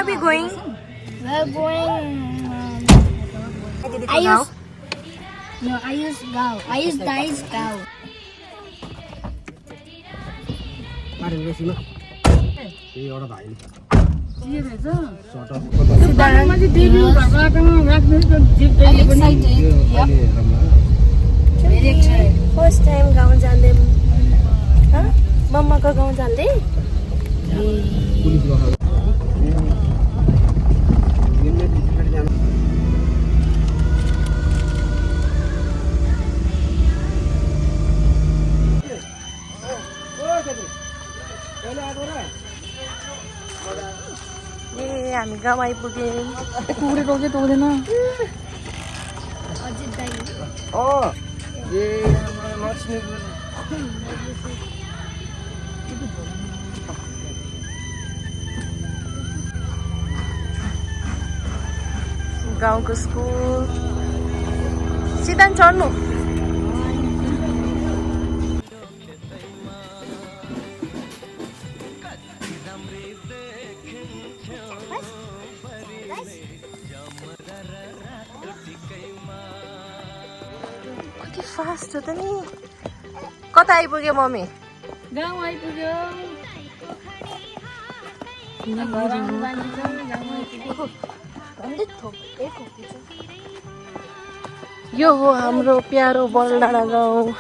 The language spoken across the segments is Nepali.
are we going? We're going. I use Gao. I use Dice Gao. Very excited. First time गाउँ जाँदै मम्माको गाउँ जाँदै हामी गाउँ आइपुग्यौँ पुग्रे रोके त हुँदैन गाउँको स्कुल सिधा चढ्नु कति फास्ट हो त नि कता आइपुग्यो मम्मी गाउँ आइपुग्यो यो हो हाम्रो प्यारो बलडाँडा गाउँ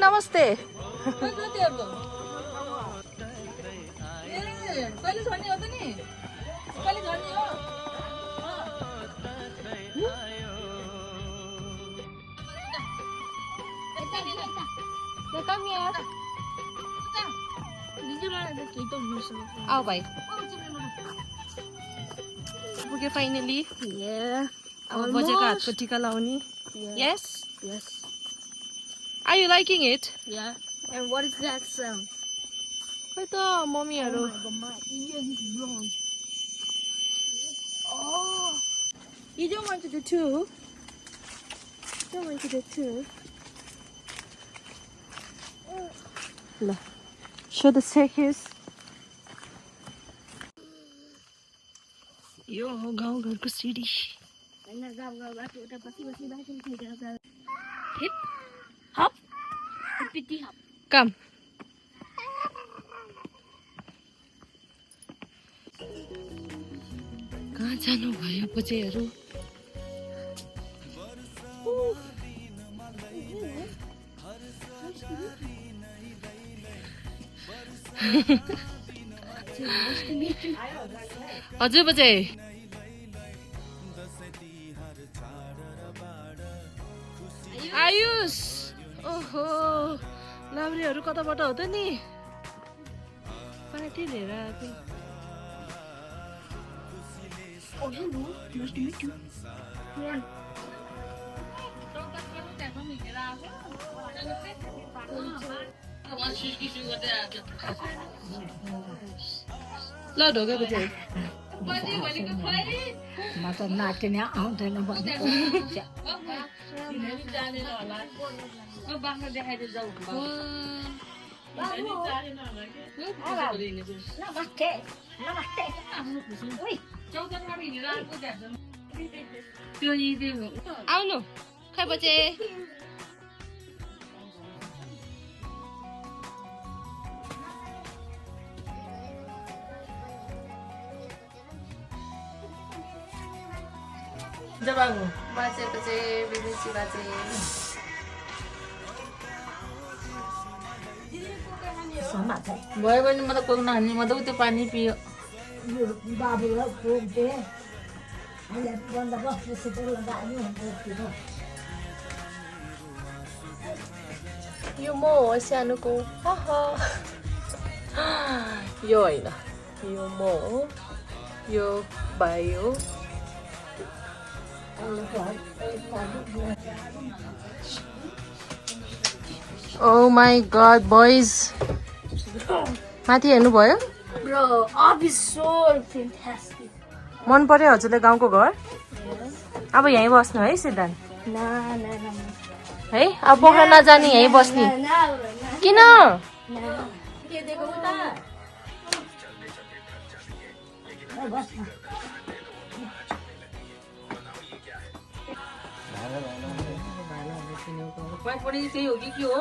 नमस्ते आओ भाइ पुग्यो फाइनली अब बजेको हातको टिका लाउने यस are you liking it Yeah. And what is that sound? खै त मम्मीहरू Oh. You don't want to do two? Don't want to do two? ल show the staircase. यो हो गाउँघरको CD Hip hop. Hippity hop. काम कहाँ जानु भयो बजेहरू हजुर बजे आयुष ओहो लाभ्रेहरू कताबाट हो त नि पार्टी लिएर आएको Oh, hello. Nice to meet you. Run. ल ढोका बजे म त नाच्ने आउँदैन भनेको नमस्ते नमस्ते आउनु खै बजे जबाबु बाजे बजे बिबिसी बाजे भयो भने म त कोही नहाल्ने म त त्यो पानी पियो बाबुलाई पुग्थे अहिले बन्दोबस्त सिटर लगायो यो म हो सानोको यो होइन यो म हो यो भाइ हो Oh my god, boys. माथि हेर्नु भयो? Bro, Ob is so fantastic. मन पर्यो हजुरले गाउँको घर? अब यहीँ बस्नु है सिद्धान्त? Na. है अब पोखरा नजाने यहीँ बस्ने किन त्यही हो कि के हो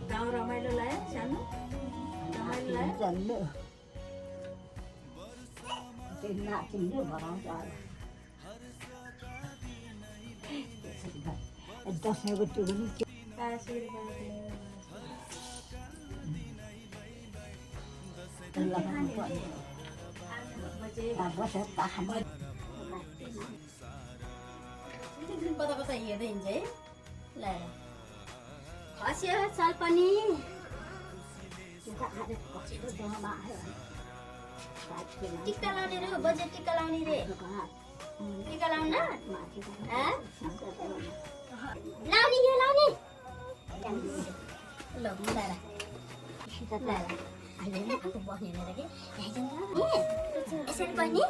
गाउँ रमाइलो लाग्यो सानो रमाइलो लाग्यो दसैँको त्यो कता कता हेर्दै हिँड्छ है ल खस्यो साल पनि टिका लाउने रे बजेट टिका लाउने रे टिका लाउन लाउने यो लाउने ल मिलाएर बस्ने कि यसरी पनि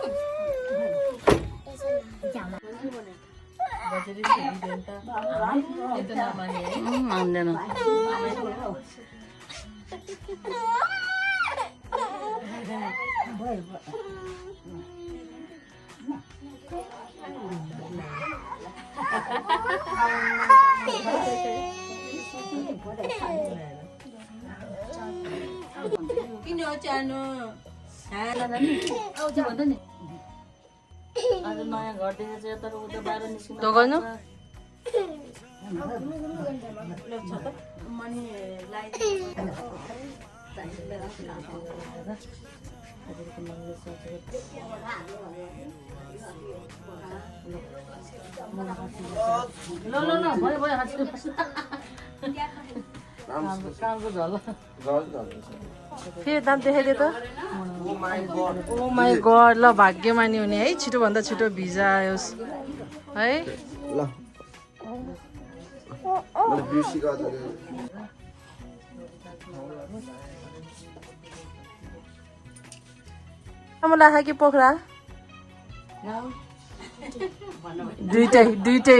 मान्दैन किन चानो आउँछ भन्दा नि आज नयाँ घर देखेको छ यता उता बाहिर निस्किनु तँ गर्नु मनी ल ल ल भयो भयो हाँसिनु कामको झल फेरि दाम देखाइदियो त ओ माई गड ल भाग्यमानी हुने है छिटोभन्दा छिटो भिजा आयोस् है ल मैले बिर्सी गर्दा राम्रो लाग्छ कि पोखरा दुइटै दुइटै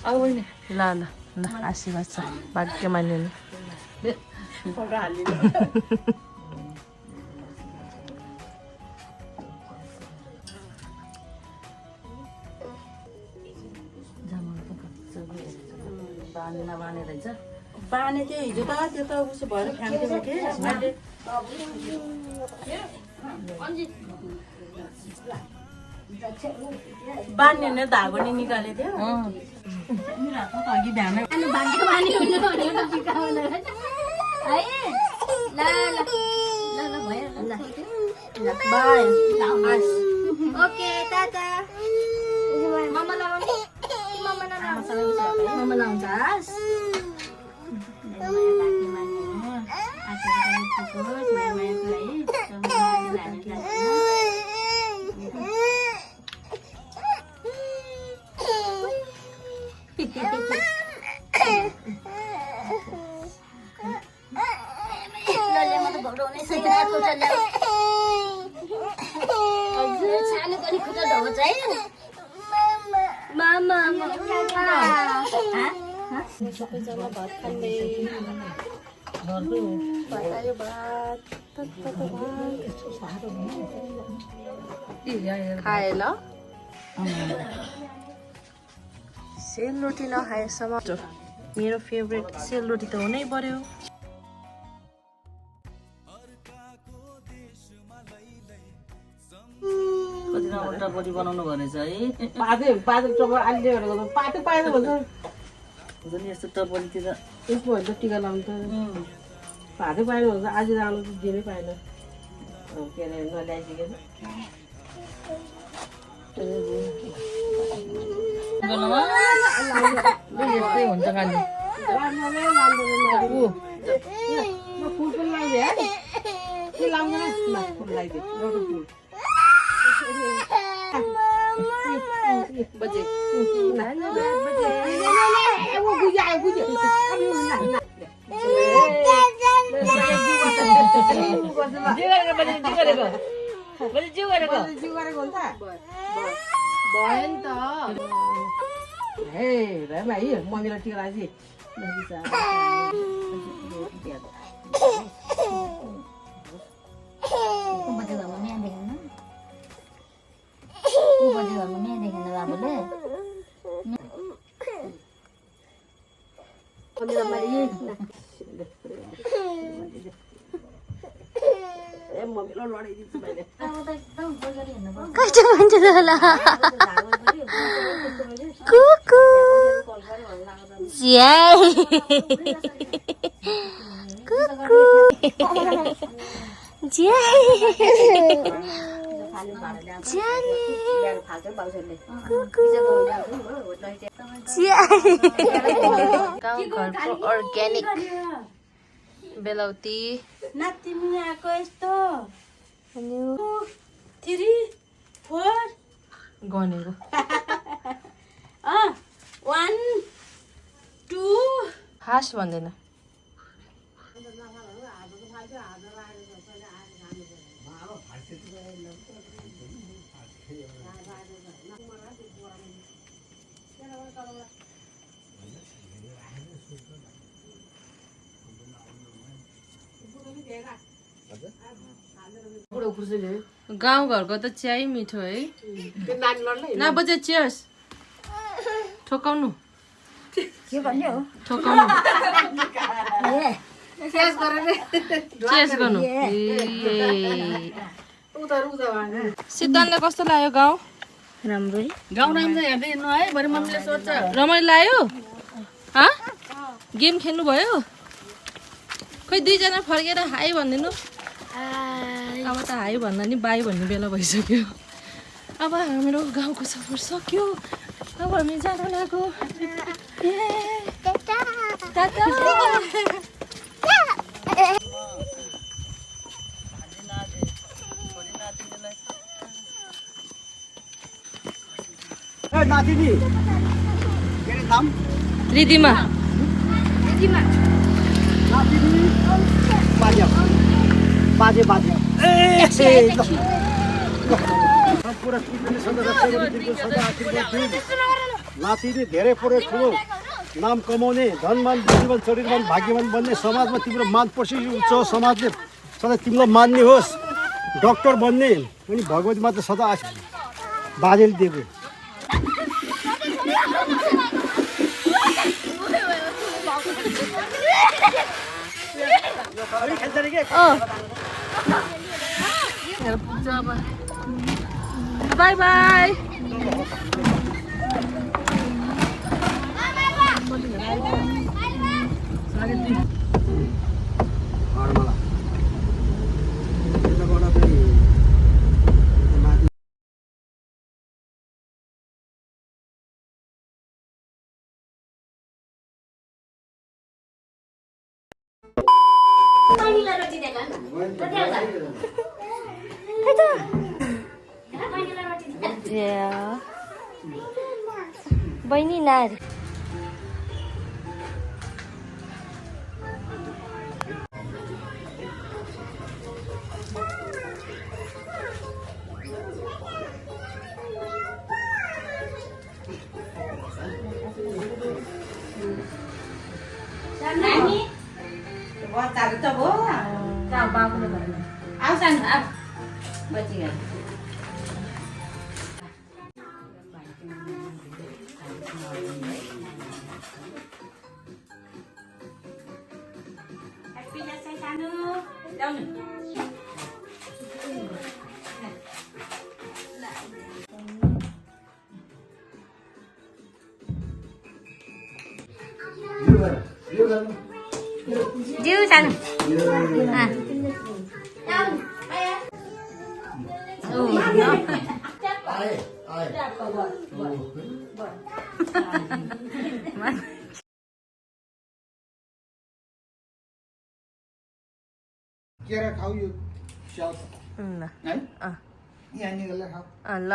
ल ल ल आशीर्वाद छ भाग्यमानी हुने बाँधेन बाँधे रहेछ बाने चाहिँ हिजो त त्यो त उसो भएर फ्याँक्दियो कि मैले बान्ने नै धागो नि निकालेको थियो अघि ध्यान ओके टाटा मम्मा लगाउने मम्मा लगाउँछस् सानो पनि खुट्टा ढोच है मामा सबैजना भात खाँदै भात आयो भात खाए ल सेलरोटी नखाएसम्म मेरो फेभरेट सेलरोटी त हुनै पर्यो टपरी बनाउनु भनेछ है पाते टपर आलिले भनेको पाते पाएन भन्छ नि यस्तो टपरीतिर त्यसको भन्छ टिका लाउनु त भातै पाएन भन्छ आज जानु त दिनै पाएन के अरे नल्याइसकेको यस्तै हुन्छ खालि फुल पनि लगाइदिए है के लाउँदैन ल फुल लगाइदिए एउटा फुल बजे जिउ गरेको जिउ गरेको हुन्छ भयो नि त हे भाइ मम्मीलाई टिका लाग्छ ऊपरतिर घरमा म्या देखेन ऊपरतिर घरमा म्या देखेन बाबुले मम्मीलाई लडाइदिन्छु मैले अब त एकदम बजारी हेर्नुपर्छ कस्तो मान्छे होला कुकु ज्याइ कुकु ज्याइ गाउँघरको अर्ग्यानिक बेलौती नातिनी आएको यस्तो 3 4 गनेको 1 2 हाँस भन्दैन गाउँघरको त चिया मिठो है नबजे चियर्स ठोकाउनु के भन्ने हो ठोकाउनु चियर्स गर्नु सिद्धान्तले कस्तो लाग्यो गाउँ राम्रै गाउँ राम्रो हेर्दै हिँड्नु है भरे मम्मीले सोध्छ रमाइलो लाग्यो गेम खेल्नु भयो खोइ दुईजना फर्केर हाई भनिदिनु अब त हाई भन्दा नि बाई भन्ने बेला भइसक्यो अब हाम्रो गाउँको सफर सक्यो अब हामी जान लाग्यो रिदिमा बाजे बाजे नातिनी धेरै पढे ठुलो नाम कमाउने धनमान बुद्धिमान शरीरमान भाग्यवान बन्ने समाजमा तिम्रो मान प्रसिद्धि उच्च समाजले सधैँ तिमीलाई मान्ने होस् डक्टर बन्ने अनि भगवती मात्र सदा बाजेले दिएको बाई बाई बहिनी नारी त भयो बाबुले भन्नु आउँछ नि बची गयो जिउ सानो केरा खाऊ यो स्याउ ल है यहाँ निकालेर खाऊ ल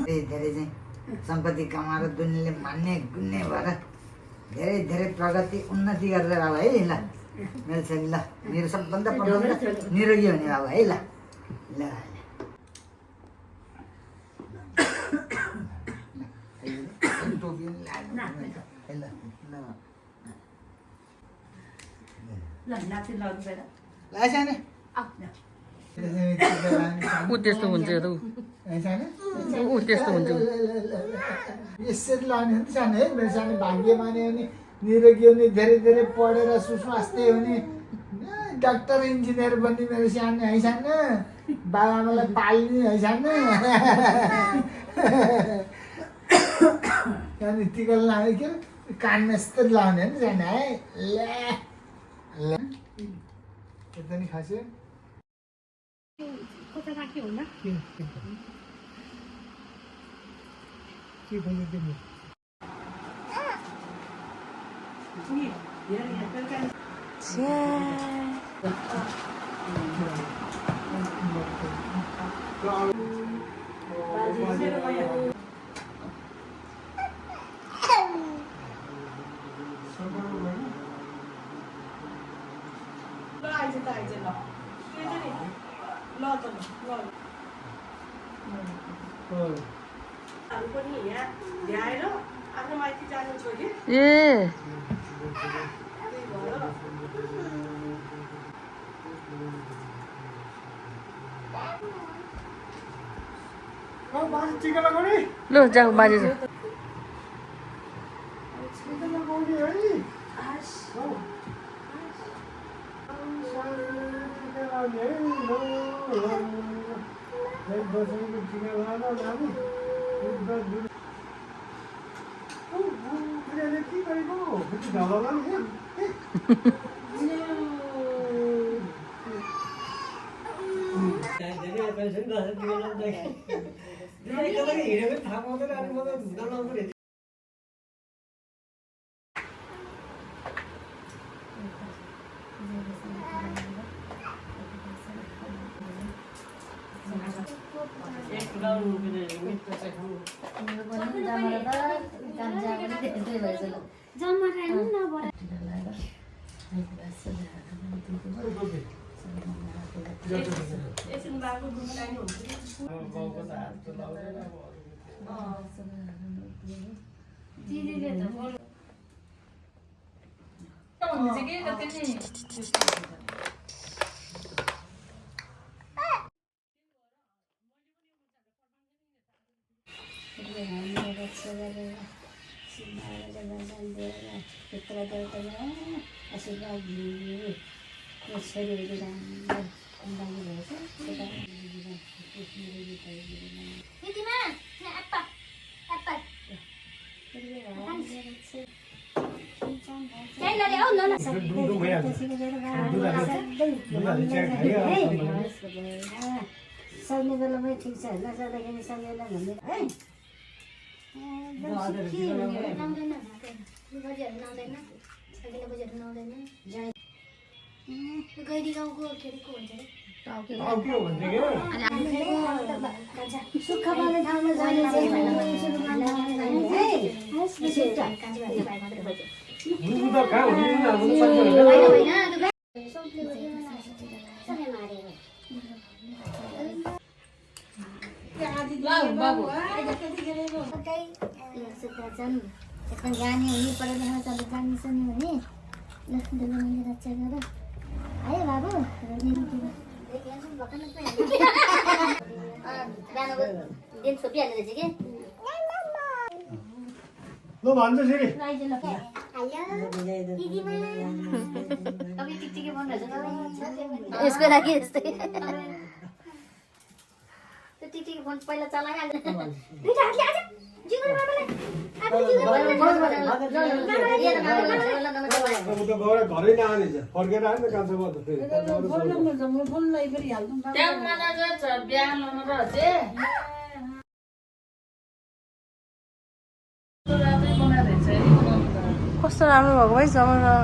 धेरै चाहिँ सम्पत्ति कमाएर दुनियाँले मान्ने गुन्ने भएर धेरै धेरै प्रगति उन्नति गरेर बाबु है ल मेरो छोरी ल मेरो सबभन्दा प्रथम निरोगी हुने बाबु है ल ल टोपी ऊ त्यस्तो हुन्छ त ऊ त्यस्तो हुन्छ यसरी लाने हुन्छ सानो है मेरो सानो भाग्यमानी हुने निरोगी हुने धेरै धेरै पढेर सुस्वास्थ्य हुने डाक्टर इन्जिनियर बन्ने मेरो सानो है सानो बाबाआमालाई पाल्ने है सानो अनि टिका लाने के अरे कानमा यस्तो लाउने होइन सानो है ल यता नि खासै के खोज्यो तिमी ए टिका लगाउने ल जाऊ बाजे जाऊ टिका लगाउने है टिका लगाउने है दसैँको टिका लगाएर जाने के गरेको ढल हिँडेको थाहा पाउँदैन अनि म त धुन लाउँदैन सक्ने बेलामै ठिक छ नजाँदाखेरि सक्नेलाई भन्ने है गैरी गाउँको के अरे को हुन्छ सुक्खा पाउने ठाउँमा जाने जाने हुने पढाइ जाने सुन्यो भने ल दुर्गामाले रक्षा गर है बाबु दिन छोपिहाल्नु रहेछ कि ल भन्छ फेरि यसको लागि यस्तै टिकटिक फोन पहिला चलाइहाल्छ घरै नआने फर्केर आएन कान्छो भयो फेरि कस्तो राम्रो भएको है जमाना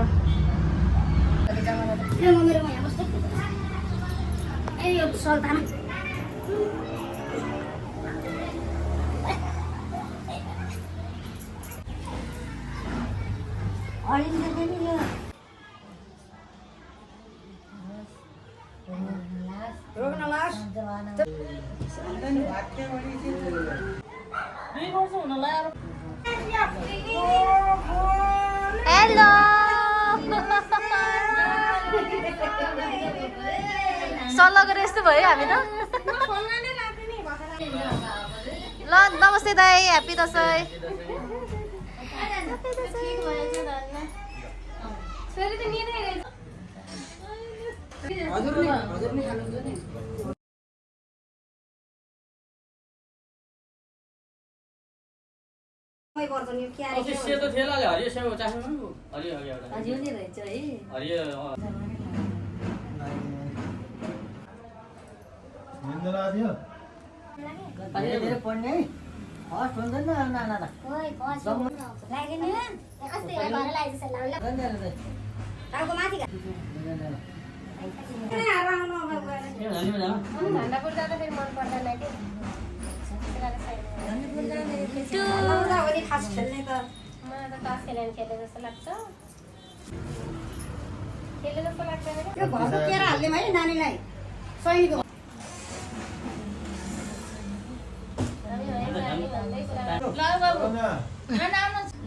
वर्ष हुन लाग्यो हेलो सल्लाह गरे यस्तो भयो हामी त ल नमस्ते दाइ ह्याप्पी दसैँ सेतो थेलाले हरियो सेवा चाख्नु हरियो हरियो एउटा हजुर नि रहेछ है हरियो धेरै पढ्ने है फर्स्ट हुँदैन नाना ओइ फस लाग्यो नि अस्ति भएर लाग्यो जस्तो लाग्यो टाउको माथि झन्डा पुर जाँदा फेरि मन पर्दैन कि खास खेल्ने त मलाई त तास खेलेर खेले जस्तो लाग्छ खेले जस्तो लाग्छ त्यो घरको केरा हाल्ने है नानीलाई सैनिक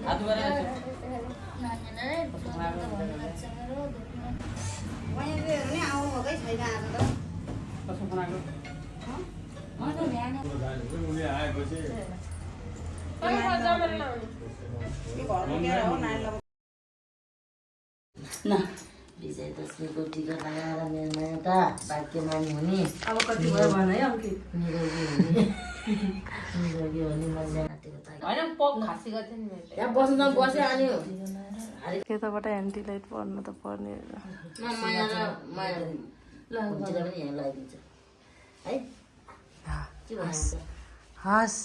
हात गरेर आउनुभएकै छैन आज त कसो बनाएको न विजय दशमीको टिका लगाएर मेरो माया त भाग्यमानी हुने अब कति भयो भन है अङ्कित निरोगी हुने मजा नातेको त होइन पक खासी गर्थ्यो नि मैले यहाँ बस्न बस्यो अनि यताबाट एन्टिलाइट पर्नु त पर्ने माया र माया हुन्छ पनि यहाँ लगाइदिन्छ है के भन्नुहुन्छ हस्